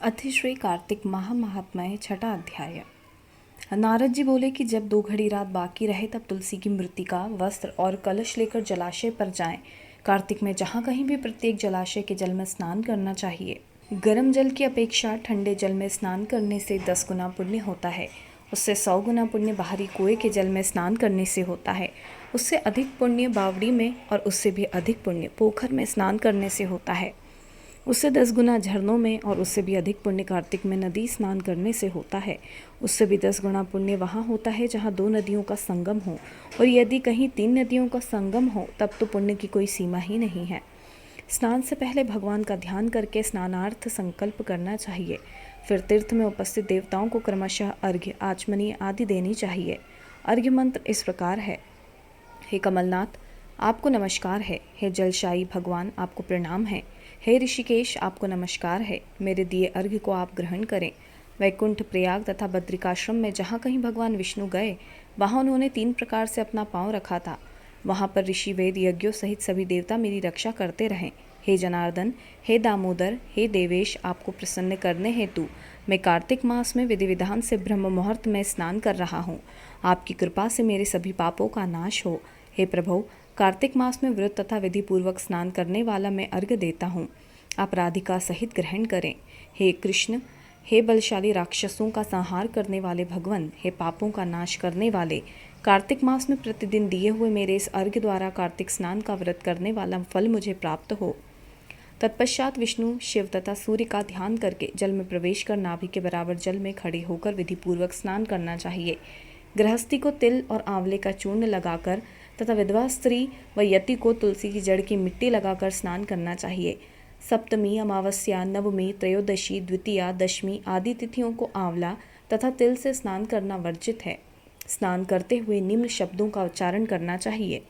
अतिश्री कार्तिक महात्म्य छठा अध्याय। नारद जी बोले कि जब 2 घड़ी रात बाकी रहे तब तुलसी की मृत्तिका, वस्त्र और कलश लेकर जलाशय पर जाएं। कार्तिक में जहाँ कहीं भी प्रत्येक जलाशय के जल में स्नान करना चाहिए। गर्म जल की अपेक्षा ठंडे जल में स्नान करने से 10 गुना पुण्य होता है। उससे 100 गुना पुण्य बाहरी कुएं के जल में स्नान करने से होता है। उससे अधिक पुण्य बावड़ी में और उससे भी अधिक पुण्य पोखर में स्नान करने से होता है। उससे 10 गुना झरनों में और उससे भी अधिक पुण्य कार्तिक में नदी स्नान करने से होता है। उससे भी 10 गुना पुण्य वहाँ होता है जहाँ 2 नदियों का संगम हो, और यदि कहीं 3 नदियों का संगम हो तब तो पुण्य की कोई सीमा ही नहीं है। स्नान से पहले भगवान का ध्यान करके स्नानार्थ संकल्प करना चाहिए। फिर तीर्थ में उपस्थित देवताओं को क्रमशः अर्घ्य, आचमनी आदि देनी चाहिए। अर्घ्य मंत्र इस प्रकार है। हे कमलनाथ, आपको नमस्कार है। हे जलशायी भगवान, आपको प्रणाम है। हे ऋषिकेश, आपको नमस्कार है। मेरे दिए अर्घ्य को आप ग्रहण करें। वैकुंठ, प्रयाग तथा बद्रिकाश्रम में जहाँ कहीं भगवान विष्णु गए वहाँ उन्होंने 3 प्रकार से अपना पांव रखा था। वहाँ पर ऋषि, वेद, यज्ञों सहित सभी देवता मेरी रक्षा करते रहें। हे जनार्दन, हे दामोदर, हे देवेश, आपको प्रसन्न करने हेतु मैं कार्तिक मास में विधि विधान से ब्रह्म मुहूर्त में स्नान कर रहा हूँ। आपकी कृपा से मेरे सभी पापों का नाश हो। हे प्रभु, कार्तिक मास में व्रत तथा विधि पूर्वक स्नान करने वाला मैं अर्घ्य देता हूँ। आप राधिका सहित ग्रहण करें। हे कृष्ण, हे बलशाली राक्षसों का संहार करने वाले भगवान, हे पापों का नाश करने वाले, कार्तिक मास में प्रतिदिन दिए हुए मेरे इस अर्घ्य द्वारा कार्तिक स्नान का व्रत करने वाला फल मुझे प्राप्त हो। तत्पश्चात विष्णु, शिव तथा सूर्य का ध्यान करके जल में प्रवेश कर नाभि के बराबर जल में खड़े होकर विधि पूर्वक स्नान करना चाहिए। गृहस्थी को तिल और आंवले का चूर्ण लगाकर तथा विधवा स्त्री व यति को तुलसी की जड़ की मिट्टी लगाकर स्नान करना चाहिए। सप्तमी, अमावस्या, नवमी, त्रयोदशी, द्वितीया, दशमी आदि तिथियों को आंवला तथा तिल से स्नान करना वर्जित है। स्नान करते हुए निम्न शब्दों का उच्चारण करना चाहिए।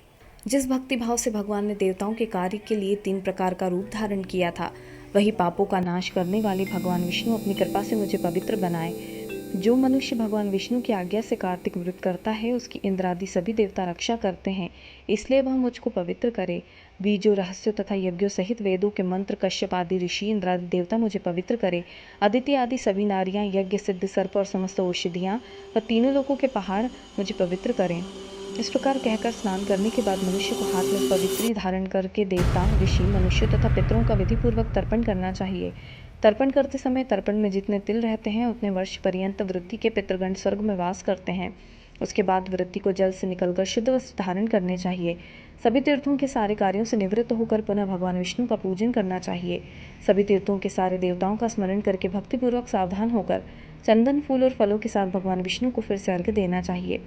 जिस भक्ति भाव से भगवान ने देवताओं के कार्य के लिए 3 प्रकार का रूप धारण किया था, वही पापों का नाश करने वाले भगवान विष्णु अपनी कृपा से मुझे पवित्र बनाए। जो मनुष्य भगवान विष्णु की आज्ञा से कार्तिक व्रत करता है उसकी इंद्र आदि सभी देवता रक्षा करते हैं, इसलिए वह मुझको पवित्र करे। बीजों, रहस्यों तथा यज्ञों सहित वेदों के मंत्र, कश्यप आदि ऋषि, इंद्र आदि देवता मुझे पवित्र करे। अदिति आदि सभी नारियां, यज्ञ, सिद्ध, सर्प और समस्त औषधियाँ व तीनों लोकों के पहाड़ मुझे पवित्र करें। इस प्रकार कहकर स्नान करने के बाद मनुष्य को हाथ में पवित्री धारण करके देवता, ऋषि, मनुष्य तथा पितरों का विधि पूर्वक तर्पण करना चाहिए। तर्पण करते समय तर्पण में जितने तिल रहते हैं उतने वर्ष पर्यंत वृद्धि के पितृगण स्वर्ग में वास करते हैं। उसके बाद वृद्धि को जल से निकलकर शुद्ध वस्त्र धारण करने चाहिए। सभी तीर्थों के सारे कार्यों से निवृत्त होकर पुनः भगवान विष्णु का पूजन करना चाहिए। सभी तीर्थों के सारे देवताओं का स्मरण करके भक्तिपूर्वक सावधान होकर चंदन, फूल और फलों के साथ भगवान विष्णु को फिर से अर्घ्य देना चाहिए।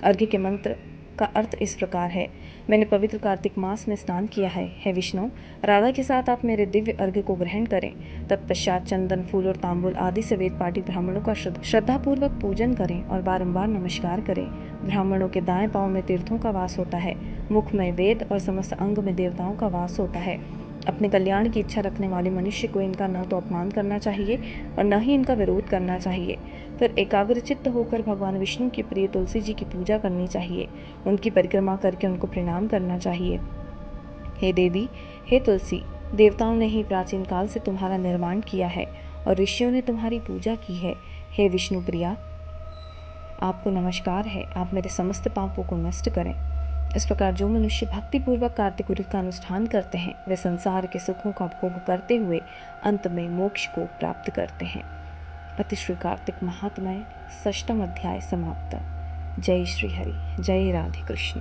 अर्घ्य के मंत्र का अर्थ इस प्रकार है। मैंने पवित्र कार्तिक मास में स्नान किया है। हे विष्णु, राधा के साथ आप मेरे दिव्य अर्घ्य को ग्रहण करें। तत्पश्चात चंदन, फूल और तांबूल आदि से वेद पाठी ब्राह्मणों का श्रद्धापूर्वक पूजन करें और बारंबार नमस्कार करें। ब्राह्मणों के दाएं पांव में तीर्थों का वास होता है, मुख में वेद और समस्त अंग में देवताओं का वास होता है। अपने कल्याण की इच्छा रखने वाले मनुष्य को इनका न तो अपमान करना चाहिए और न ही इनका विरोध करना चाहिए। फिर एकाग्रचित्त होकर भगवान विष्णु की प्रिय तुलसी जी की पूजा करनी चाहिए। उनकी परिक्रमा करके उनको प्रणाम करना चाहिए। हे देवी, हे तुलसी, देवताओं ने ही प्राचीन काल से तुम्हारा निर्माण किया है और ऋषियों ने तुम्हारी पूजा की है। हे विष्णु प्रिया, आपको नमस्कार है। आप मेरे समस्त पापों को नष्ट करें। इस प्रकार जो मनुष्य भक्तिपूर्वक कार्तिक व्रत का अनुष्ठान करते हैं वे संसार के सुखों का भोग करते हुए अंत में मोक्ष को प्राप्त करते हैं। अतिश्री कार्तिक महात्म्य 6वां अध्याय समाप्त। जय श्री हरि, जय राधे कृष्ण।